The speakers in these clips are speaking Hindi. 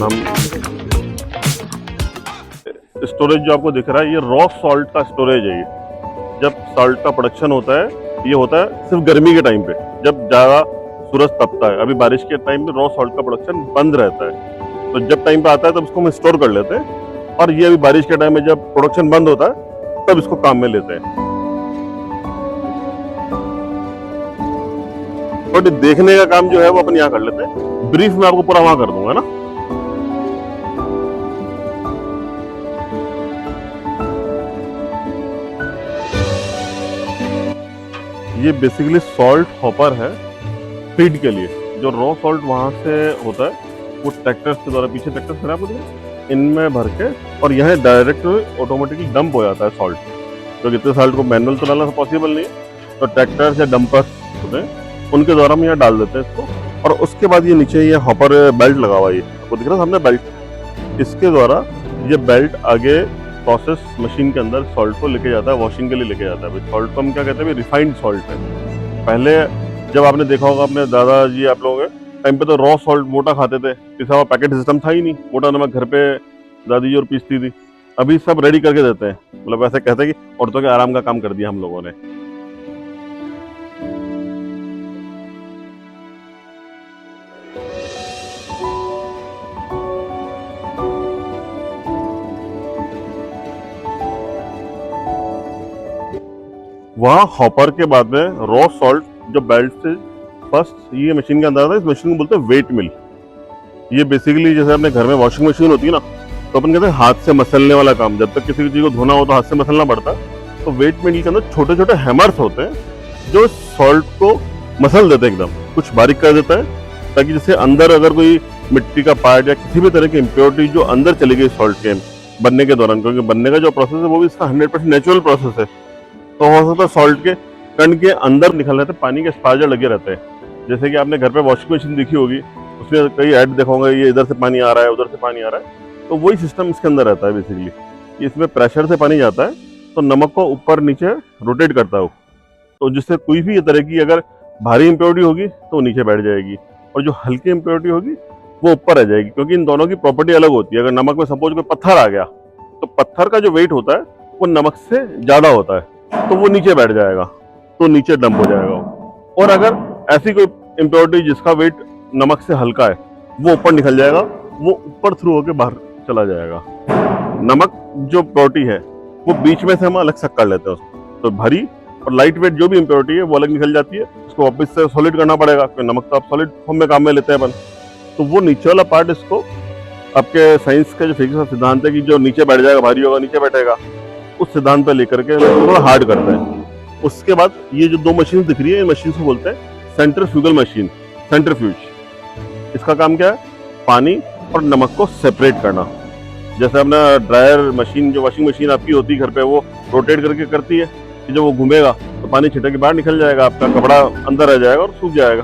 हम स्टोरेज जो आपको दिख रहा है, ये रॉ सॉल्ट का स्टोरेज है। ये जब सॉल्ट का प्रोडक्शन होता है, ये होता है सिर्फ गर्मी के टाइम पे, जब ज़्यादा सूरज तपता है। अभी बारिश के टाइम पे रॉ सॉल्ट का प्रोडक्शन बंद रहता है, तो जब टाइम पे आता है तब उसको हम स्टोर कर लेते हैं। और ये अभी बारिश के टाइम में जब प्रोडक्शन बंद होता है तब इसको काम में लेते हैं। बट देखने का काम जो है वो अपन यहाँ कर लेते हैं, ब्रीफ में आपको पूरा वहां कर दूंगा ना। ये बेसिकली सॉल्ट हॉपर है फीड के लिए। जो रॉ सॉल्ट वहां से होता है वो ट्रैक्टर्स के द्वारा, पीछे ट्रैक्टर्स खराब होते हैं, इनमें भर के और यहाँ डायरेक्ट ऑटोमेटिकली डंप हो जाता है सॉल्ट। क्योंकि इतने सॉल्ट को मैनुअल तो डालना पॉसिबल नहीं है, तो ट्रैक्टर्स या डंपर्स होते हैं उनके द्वारा हम यहाँ डाल देते हैं इसको। और उसके बाद ये नीचे ये हॉपर बेल्ट लगा हुआ है, ये आपको दिख रहा है सामने बेल्ट। इसके द्वारा ये बेल्ट आगे प्रोसेस मशीन के अंदर सॉल्ट को लेके जाता है, वॉशिंग के लिए लेके जाता है। सॉल्ट को हम क्या कहते हैं, रिफाइंड सॉल्ट है। पहले जब आपने देखा होगा अपने दादाजी आप लोगों के टाइम पे तो रॉ सॉल्ट मोटा खाते थे, पिसा हुआ पैकेट सिस्टम था ही नहीं। मोटा नमक घर पे दादी और पीसती थी। अभी सब रेडी करके देते हैं, मतलब ऐसे कहते हैं कि औरतों के आराम का काम कर दिया हम लोगों ने। वहाँ हॉपर के बाद में रॉ सॉल्ट जो बेल्ट से फर्स्ट ये मशीन के अंदर आता है। इस मशीन को बोलते हैं वेट मिल। ये बेसिकली जैसे अपने घर में वॉशिंग मशीन होती है ना, तो अपन कहते हैं हाथ से मसलने वाला काम। जब तक किसी चीज को धोना हो तो हाथ से मसलना पड़ता है। तो वेट मिल के अंदर छोटे छोटे हैमर्स होते हैं जो सॉल्ट को मसल देते हैं, एकदम कुछ बारीक कर देता है, ताकि जैसे अंदर अगर कोई मिट्टी का पार्ट या किसी भी तरह की इम्प्योरिटी जो अंदर चली गई सॉल्ट के बनने के दौरान, क्योंकि बनने का जो प्रोसेस है वो भी इसका 100% नेचुरल प्रोसेस है, तो हो सकता है सॉल्ट के कण के अंदर निकल रहते हैं, पानी के स्पार्जर लगे रहते हैं। जैसे कि आपने घर पे वॉशिंग मशीन देखी होगी, उसमें कई ऐड देखा होगा, ये इधर से पानी आ रहा है उधर से पानी आ रहा है, तो वही सिस्टम इसके अंदर रहता है बेसिकली। इसमें प्रेशर से पानी जाता है तो नमक को ऊपर नीचे रोटेट करता है, तो जिससे कोई भी तरह की अगर भारी इम्प्योरिटी होगी तो नीचे बैठ जाएगी, और जो हल्की इम्प्योरिटी होगी वो ऊपर रह जाएगी। क्योंकि इन दोनों की प्रॉपर्टी अलग होती है। अगर नमक में सपोज कोई पत्थर आ गया तो पत्थर का जो वेट होता है वो नमक से ज्यादा होता है, तो वो नीचे बैठ जाएगा, तो नीचे डंप हो जाएगा वो। और अगर ऐसी कोई इम्प्योरिटी जिसका वेट नमक से हल्का है वो ऊपर निकल जाएगा, वो ऊपर थ्रू होकर बाहर चला जाएगा। नमक जो प्योरिटी है वो बीच में से हम अलग सक कर लेते हैं उसको, तो भारी और लाइट वेट जो भी इम्प्योरिटी है वो अलग निकल जाती है। उसको वापस से सॉलिड करना पड़ेगा, क्योंकि नमक तो आप सॉलिड फॉर्म में काम में लेते हैं अपन। तो वो नीचे वाला पार्ट इसको आपके साइंस का जो फिजिक्स का सिद्धांत है कि जो नीचे बैठ जाएगा भारी होगा नीचे बैठेगा, उस सिद्धांत पे लेकर के थोड़ा हार्ड करते हैं। उसके बाद ये जो दो मशीन दिख रही है, ये मशीन को बोलते हैं सेंट्रीफ्यूगल मशीन, सेंट्रीफ्यूज। इसका काम क्या है, पानी और नमक को सेपरेट करना। जैसे अपना ड्रायर मशीन, जो वॉशिंग मशीन आपकी होती है घर पे, वो रोटेट करके करती है कि जब वो घूमेगा तो पानी छिटक के बाहर निकल जाएगा, आपका कपड़ा अंदर रह जाएगा और सूख जाएगा।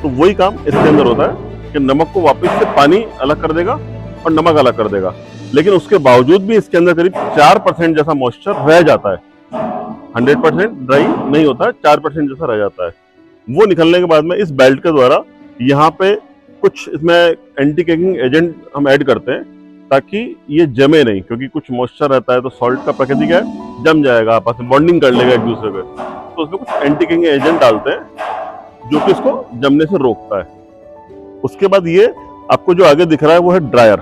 तो वही काम इसके अंदर होता है कि नमक को वापस से पानी अलग कर देगा और नमक अलग कर देगा। लेकिन उसके बावजूद भी इसके अंदर करीब 4% जैसा मॉइस्चर रह जाता है। 100% ड्राई नहीं होता है, 4% जैसा रह जाता है। वो निकलने के बाद में इस बेल्ट के द्वारा यहाँ पे कुछ इसमें एंटी केकिंग एजेंट हम ऐड करते हैं, ताकि ये जमे नहीं। क्योंकि कुछ मॉइस्चर रहता है तो सॉल्ट का प्रकृति क्या है, जम जाएगा, आपस में बॉन्डिंग कर लेगा एक दूसरे पे। तो उसमें कुछ एंटी केकिंग एजेंट डालते हैं जो कि इसको जमने से रोकता है। उसके बाद ये आपको जो आगे दिख रहा है वो है ड्रायर।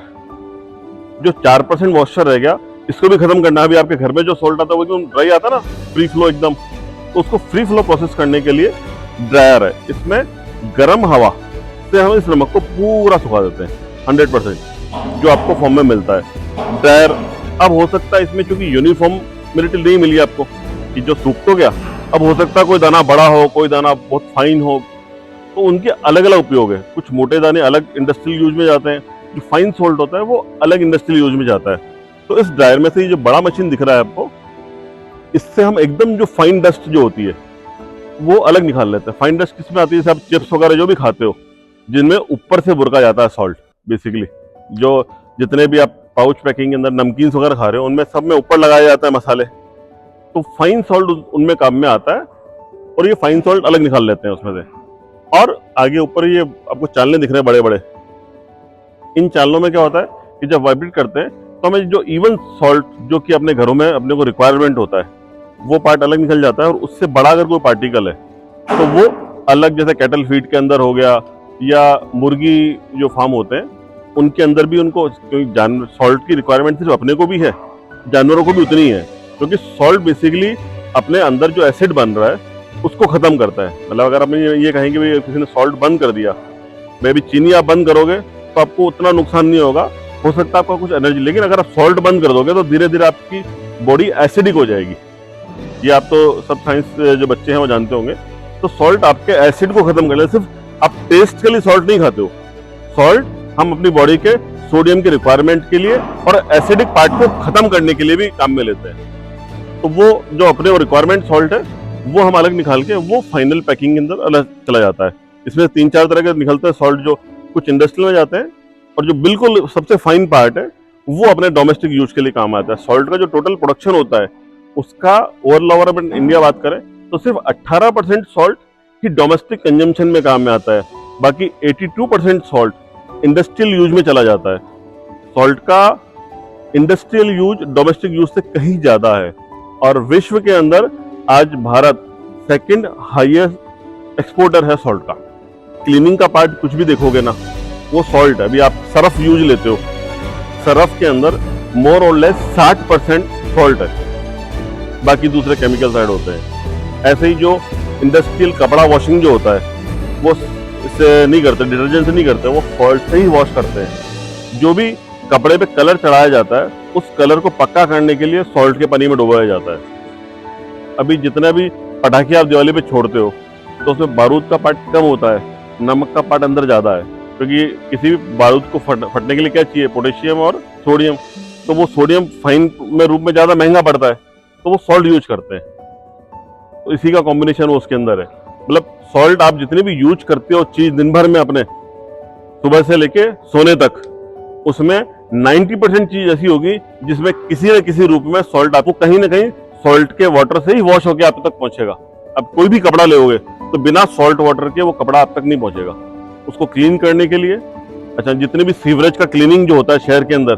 जो 4% मॉइस्चर रह गया इसको भी खत्म करना है। अभी आपके घर में जो सॉल्ट आता है वो एकदम ड्राई आता है ना, फ्री फ्लो एकदम, तो उसको फ्री फ्लो प्रोसेस करने के लिए ड्रायर है। इसमें गर्म हवा से हम इस नमक को पूरा सुखा देते हैं 100%, जो आपको फॉर्म में मिलता है ड्रायर। अब हो सकता है इसमें चूंकि यूनिफॉर्म मेटेरियल नहीं मिली आपको कि जो सूख तो गया, अब हो सकता है कोई दाना बड़ा हो, कोई दाना बहुत फाइन हो, तो उनके अलग अलग उपयोग है। कुछ मोटे दाने अलग इंडस्ट्रियल यूज में जाते हैं, जो फाइन सॉल्ट होता है वो अलग इंडस्ट्रियल यूज में जाता है। तो इस ड्रायर में से ये जो बड़ा मशीन दिख रहा है आपको, इससे हम एकदम जो फाइन डस्ट जो होती है वो अलग निकाल लेते हैं। फाइन डस्ट किसमें आती है, जैसे आप चिप्स वगैरह जो भी खाते हो, जिनमें ऊपर से बुरका जाता है सॉल्ट। बेसिकली जो जितने भी आप पाउच पैकिंग के अंदर नमकीन वगैरह खा रहे हो, उनमें सब में ऊपर लगाया जाता है मसाले, तो फाइन सॉल्ट उनमें काम में आता है। और ये फाइन सॉल्ट अलग निकाल लेते हैं उसमें से। और आगे ऊपर ये आपको चालने दिख रहे हैं बड़े बड़े, इन चालनों में क्या होता है कि जब वाइब्रेट करते हैं तो हमें जो इवन सॉल्ट जो कि अपने घरों में अपने को रिक्वायरमेंट होता है वो पार्ट अलग निकल जाता है, और उससे बड़ा अगर कोई पार्टिकल है तो वो अलग, जैसे कैटल फीड के अंदर हो गया या मुर्गी जो फार्म होते हैं उनके अंदर भी उनको, क्योंकि जानवर सॉल्ट की रिक्वायरमेंट सिर्फ अपने को भी है, जानवरों को भी उतनी है, क्योंकि सॉल्ट बेसिकली अपने अंदर जो एसिड बन रहा है उसको खत्म करता है। मतलब अगर आप ये कहेंगे भाई किसी ने सॉल्ट बंद कर दिया, मैं भी चीनी आप बंद करोगे तो आपको उतना नुकसान नहीं होगा, हो सकता है आपका कुछ एनर्जी, लेकिन अगर आप सॉल्ट बंद कर दोगे तो धीरे धीरे आपकी बॉडी एसिडिक हो जाएगी। ये आप तो सब साइंस जो बच्चे हैं वो जानते होंगे। तो सॉल्ट आपके एसिड को खत्म कर ले, सिर्फ आप टेस्ट के लिए सॉल्ट नहीं खाते हो, सॉल्ट हम अपनी बॉडी के सोडियम की रिक्वायरमेंट के लिए और एसिडिक पार्ट को खत्म करने के लिए भी काम में लेते हैं। तो वो जो अपने रिक्वायरमेंट सॉल्ट है वो हम अलग निकाल के वो फाइनल पैकिंग के अंदर अलग चला जाता है। इसमें 3-4 तरह के निकलते हैं सॉल्ट, जो कुछ इंडस्ट्रियल में जाते हैं और जो बिल्कुल सबसे फाइन पार्ट है वो अपने डोमेस्टिक यूज के लिए काम आता है। सॉल्ट का जो टोटल प्रोडक्शन होता है उसका ओवरऑल अपन इंडिया बात करें तो सिर्फ 18% सॉल्ट ही डोमेस्टिक कंजम्पशन में काम में आता है, बाकी 82% सॉल्ट इंडस्ट्रियल यूज में चला जाता है। सॉल्ट का इंडस्ट्रियल यूज डोमेस्टिक यूज से कहीं ज्यादा है, और विश्व के अंदर आज भारत सेकंड हाईएस्ट एक्सपोर्टर है सॉल्ट का। क्लीनिंग का पार्ट कुछ भी देखोगे ना वो सॉल्ट है। अभी आप सरफ यूज लेते हो, सरफ के अंदर मोर और लेस 60% सॉल्ट है, बाकी दूसरे केमिकल्स ऐड होते हैं। ऐसे ही जो इंडस्ट्रियल कपड़ा वॉशिंग जो होता है वो इससे नहीं करते, डिटर्जेंट से नहीं करते, वो सॉल्ट से ही वॉश करते हैं। जो भी कपड़े पे कलर चढ़ाया जाता है उस कलर को पक्का करने के लिए सॉल्ट के पानी में डुबाया जाता है। अभी जितना भी पटाखे आप दिवाली पे छोड़ते हो तो उसमें बारूद का पार्ट कम होता है, नमक का पार्ट अंदर ज्यादा है, क्योंकि किसी भी बारूद को फटने के लिए क्या चाहिए, पोटेशियम और सोडियम। तो वो सोडियम फाइन में रूप में ज्यादा महंगा पड़ता है तो वो सॉल्ट यूज करते हैं। तो इसी का कॉम्बिनेशन वो उसके अंदर है। मतलब सॉल्ट आप जितने भी यूज करते हो चीज दिन भर में अपने सुबह से लेके सोने तक, उसमें 90% चीज ऐसी होगी जिसमें किसी न किसी रूप में सॉल्ट आपको कहीं ना कहीं सॉल्ट के वाटर से ही वॉश होकर आप तक पहुंचेगा। अब कोई भी कपड़ा लोगे तो बिना सॉल्ट वाटर के वो कपड़ा आप तक नहीं पहुंचेगा। उसको क्लीन करने के लिए, अच्छा जितने भी सीवरेज का क्लीनिंग जो होता है शहर के अंदर,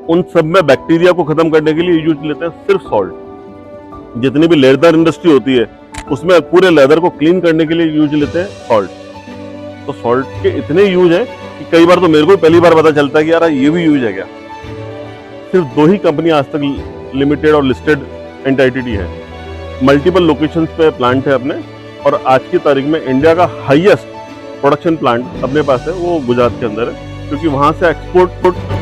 उन सब में बैक्टीरिया को खत्म करने के लिए यूज लेते हैं सिर्फ सॉल्ट। जितनी भी लेदर इंडस्ट्री होती है उसमें पूरे लेदर को क्लीन करने के लिए यूज लेते हैं सॉल्ट। तो सॉल्ट के इतने यूज हैं कि कई बार तो मेरे को पहली बार पता चलता है कि यार ये भी यूज है क्या। सिर्फ 2 ही कंपनी आज तक लिमिटेड और लिस्टेड एंटिटी है, मल्टीपल लोकेशंस पे प्लांट है अपने, और आज की तारीख में इंडिया का हाईएस्ट प्रोडक्शन प्लांट अपने पास है वो गुजरात के अंदर है, क्योंकि वहां से एक्सपोर्ट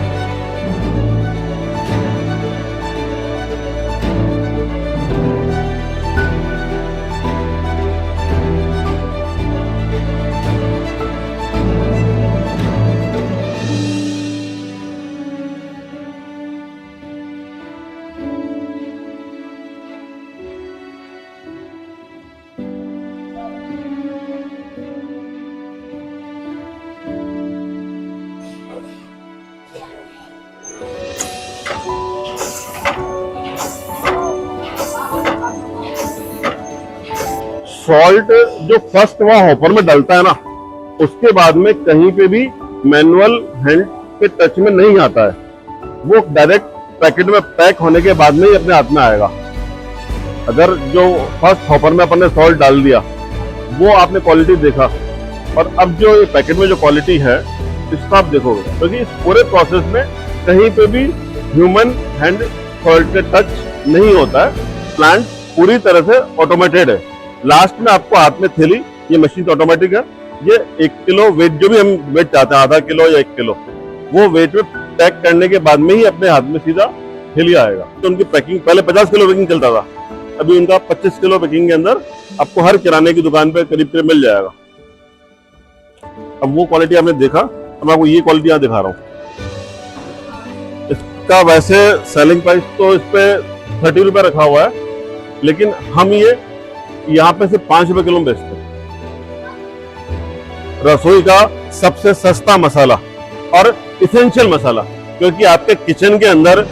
सॉल्ट जो फर्स्ट वहां हॉपर में डलता है ना, उसके बाद में कहीं पे भी मैनुअल हैंड के टच में नहीं आता है। वो डायरेक्ट पैकेट में पैक होने के बाद में ही अपने हाथ में आएगा। अगर जो फर्स्ट हॉपर में अपन ने सॉल्ट डाल दिया वो आपने क्वालिटी देखा, और अब जो ये पैकेट में जो क्वालिटी है इसका आप देखोगे, क्योंकि इस पूरे प्रोसेस में कहीं पे भी ह्यूमन हैंड सॉल्ट के टच नहीं होता है। प्लांट पूरी तरह से ऑटोमेटेड है। लास्ट में आपको हाथ में थैली, ये मशीन ऑटोमेटिक है, ये 1 किलो वेट जो भी हम वेट चाहते हैं, आधा किलो या 1 किलो, वो वेट में पैक करने के बाद में ही अपने हाथ में सीधा थैली आएगा। तो उनकी पैकिंग पहले 50 किलो पैकिंग चलता था, अभी उनका 25 किलो पैकिंग के अंदर आपको हर किराने की दुकान पे करीब करीब मिल जाएगा। अब वो क्वालिटी आपने देखा, अब मैं आपको ये क्वालिटी यहाँ दिखा रहा हूँ। इसका वैसे सेलिंग प्राइस तो इस पे 30 रुपए रखा हुआ है, लेकिन हम ये यहाँ पे से 5 रुपए किलो में बेचते हैं। रसोई का सबसे सस्ता मसाला और इसेंशियल मसाला, क्योंकि आपके किचन के अंदर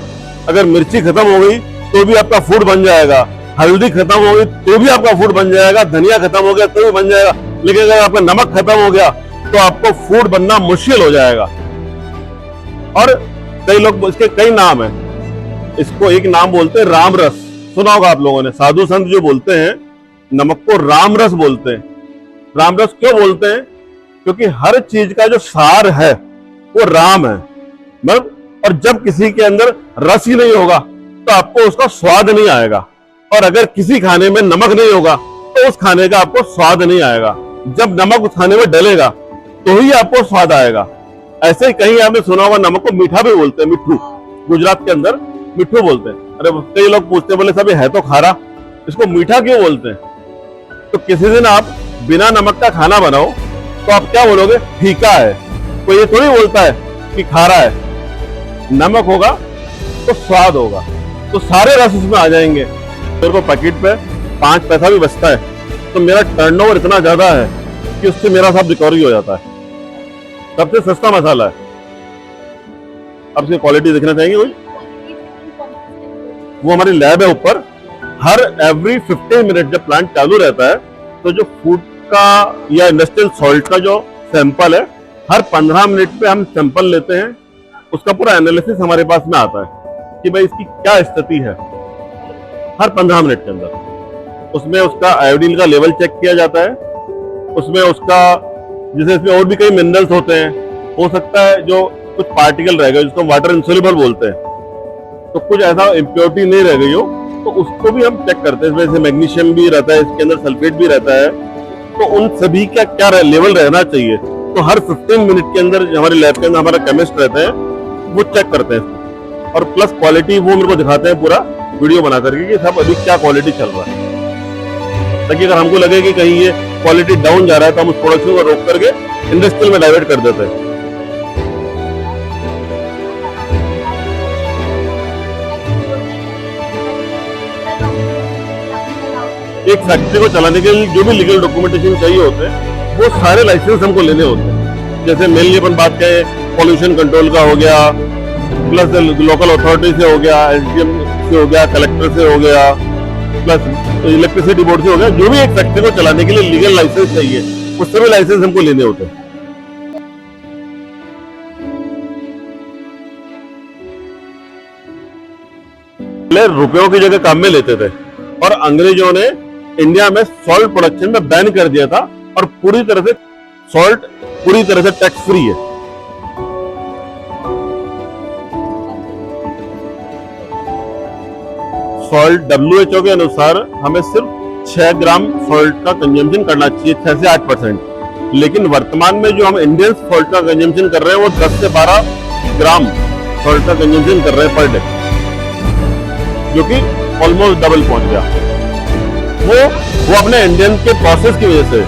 अगर मिर्ची खत्म हो गई तो भी आपका फूड बन जाएगा, हल्दी खत्म हो गई तो भी आपका फूड बन जाएगा, धनिया खत्म हो गया तो भी बन जाएगा, लेकिन अगर आपका नमक खत्म हो गया तो आपको फूड बनना मुश्किल हो जाएगा। और कई लोग इसके कई नाम है। इसको एक नाम बोलते हैं राम रस, सुना होगा आप लोगों ने। साधु संत जो बोलते हैं नमक को राम रस बोलते हैं। राम रस क्यों बोलते हैं? क्योंकि हर चीज का जो सार है वो राम है। मतलब और जब किसी के अंदर रस ही नहीं होगा तो आपको उसका स्वाद नहीं आएगा, और अगर किसी खाने में नमक नहीं होगा तो उस खाने का आपको स्वाद नहीं आएगा। जब नमक उस खाने में डलेगा तो ही आपको स्वाद आएगा। ऐसे ही कहीं आपने सुना होगा नमक को मीठा भी बोलते हैं, मिठू। गुजरात के अंदर मिठू बोलते हैं। अरे कई लोग पूछते हैं, बोले साहब ये है तो खारा, इसको मीठा क्यों बोलते हैं? तो किसी दिन आप बिना नमक का खाना बनाओ तो आप क्या बोलोगे? फीका है। कोई ये थोड़ी बोलता है कि खारा है। नमक होगा तो स्वाद होगा, तो सारे रस उसमें आ जाएंगे। मेरे को पैकेट पे 5 पैसा भी बचता है तो मेरा टर्नओवर इतना ज्यादा है कि उससे मेरा सब रिकवरी हो जाता है। सबसे सस्ता मसाला है। अब इसकी क्वालिटी देखना चाहेंगे कोई? वो हमारी लैब है ऊपर। हर एवरी 15 मिनट जब प्लांट चालू रहता है तो जो फूड का या इंडस्ट्रियल सॉल्ट का जो सैंपल है, हर 15 मिनट पे हम सैंपल लेते हैं। उसका पूरा एनालिसिस हमारे पास में आता है कि भाई इसकी क्या स्थिति है। हर 15 मिनट के अंदर उसमें उसका आयोडीन का लेवल चेक किया जाता है। उसमें उसका, जैसे इसमें और भी कई मिनरल्स होते हैं, हो सकता है जो कुछ पार्टिकल रह गए जिसको वाटर इंसोल्युबल बोलते हैं, तो कुछ ऐसा इम्प्योरिटी नहीं रह गई हो तो उसको भी हम चेक करते हैं। इसमें मैग्नीशियम भी रहता है, इसके अंदर सल्फेट भी रहता है, तो उन सभी का क्या लेवल रहना चाहिए। तो हर 15 मिनट के अंदर हमारे लैब के अंदर हमारा केमिस्ट रहते हैं, वो चेक करते हैं। और प्लस क्वालिटी वो मेरे को दिखाते हैं पूरा वीडियो बना करके कि सब अभी क्या क्वालिटी चल रहा है, ताकि अगर हमको लगे कि कहीं ये क्वालिटी डाउन जा रहा है तो हम उस प्रोडक्शन को रोक करके इंडस्ट्रियल में डाइवर्ट कर देते हैं। एक फैक्ट्री को चलाने के लिए जो भी लीगल डॉक्यूमेंटेशन चाहिए होते हैं वो सारे लाइसेंस हमको लेने होते हैं। जैसे मेनली अपन बात करें पॉल्यूशन कंट्रोल का हो गया, प्लस लोकल अथॉरिटी से हो गया, एसडीएम से हो गया, कलेक्टर से हो गया, प्लस इलेक्ट्रिसिटी बोर्ड से हो गया। जो भी एक फैक्ट्री को चलाने के लिए लीगल लाइसेंस चाहिए वो सभी लाइसेंस हमको लेने होते हैं। पहले रुपयों की जगह काम में लेते थे और अंग्रेजों ने इंडिया में सॉल्ट प्रोडक्शन में बैन कर दिया था, और पूरी तरह से सॉल्ट पूरी तरह से टैक्स फ्री है। सॉल्ट WHO के अनुसार हमें सिर्फ 6 ग्राम सॉल्ट का कंजम्पशन करना चाहिए, 6 से 8%। लेकिन वर्तमान में जो हम इंडियन सॉल्ट का कंजम्पशन कर रहे हैं वो 10 से 12 ग्राम सॉल्ट का कंजम्पशन कर रहे हैं पर डे, जो कि ऑलमोस्ट डबल पहुंच गया। वो अपने इंडियन के प्रोसेस की वजह से।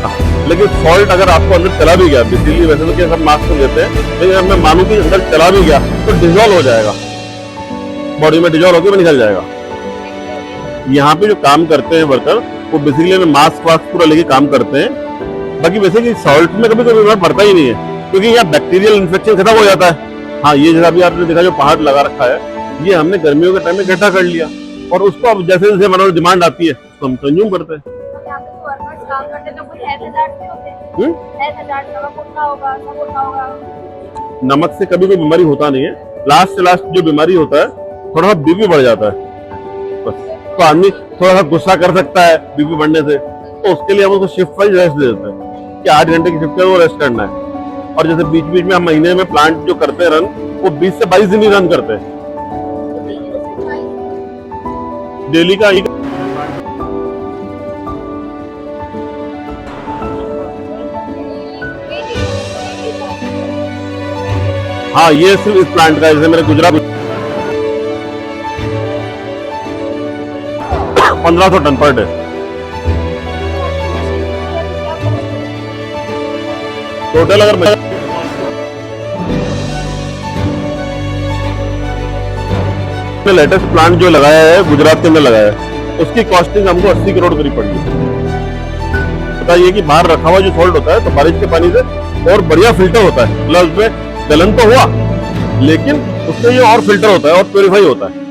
लेकिन सॉल्ट अगर आपको अंदर चला भी गया, बेसिकली वैसे तो क्या सब मास्क तो देते हैं, लेकिन अगर मैं मानूं कि अंदर चला भी गया तो डिजोल्व हो जाएगा, बॉडी में डिजोल्व होकर निकल जाएगा। यहाँ पे जो काम करते हैं वर्कर वो बेसिकली में मास्क वास्क पूरा लेके काम करते हैं। बाकी वैसे कि सॉल्ट में कभी कोई बीमार पड़ता ही नहीं है, क्योंकि यहाँ बैक्टीरियल इन्फेक्शन खत्म हो जाता है। हाँ, ये जैसा भी आपने देखा जो पहाड़ लगा रखा है, ये हमने गर्मियों के टाइम में इकट्ठा कर लिया और उसको अब जैसे जैसे मानो डिमांड आती है तो हम कंज्यूम करते हैं। नमक से कभी कोई बीमारी होता नहीं है। लास्ट से लास्ट जो बीमारी होता है थोड़ा सा बीपी बढ़ जाता है बस। तो आदमी थोड़ा सा गुस्सा कर सकता है बीपी बढ़ने से, तो उसके लिए हम उसको शिफ्ट वाइज रेस्ट दे देते हैं कि 8 घंटे की शिफ्ट है वो रेस्ट करना है। और जैसे बीच बीच में हम महीने में प्लांट जो करते हैं रन, वो 20 से 22 दिन ही रन करते हैं डेली का। हाँ, ये सिर्फ इस प्लांट का, जैसे मेरे Gujarat 1500 ton per day total. अगर लेटेस्ट प्लांट जो लगाया है गुजरात के अंदर लगाया है, उसकी कॉस्टिंग हमको 80 करोड़ करीब पड़ी है। बताइए कि बाहर रखा हुआ जो सॉल्ट होता है तो बारिश के पानी से और बढ़िया फिल्टर होता है, मतलब उसमें गलन तो हुआ लेकिन उससे ये और फिल्टर होता है और प्योरीफाई होता है।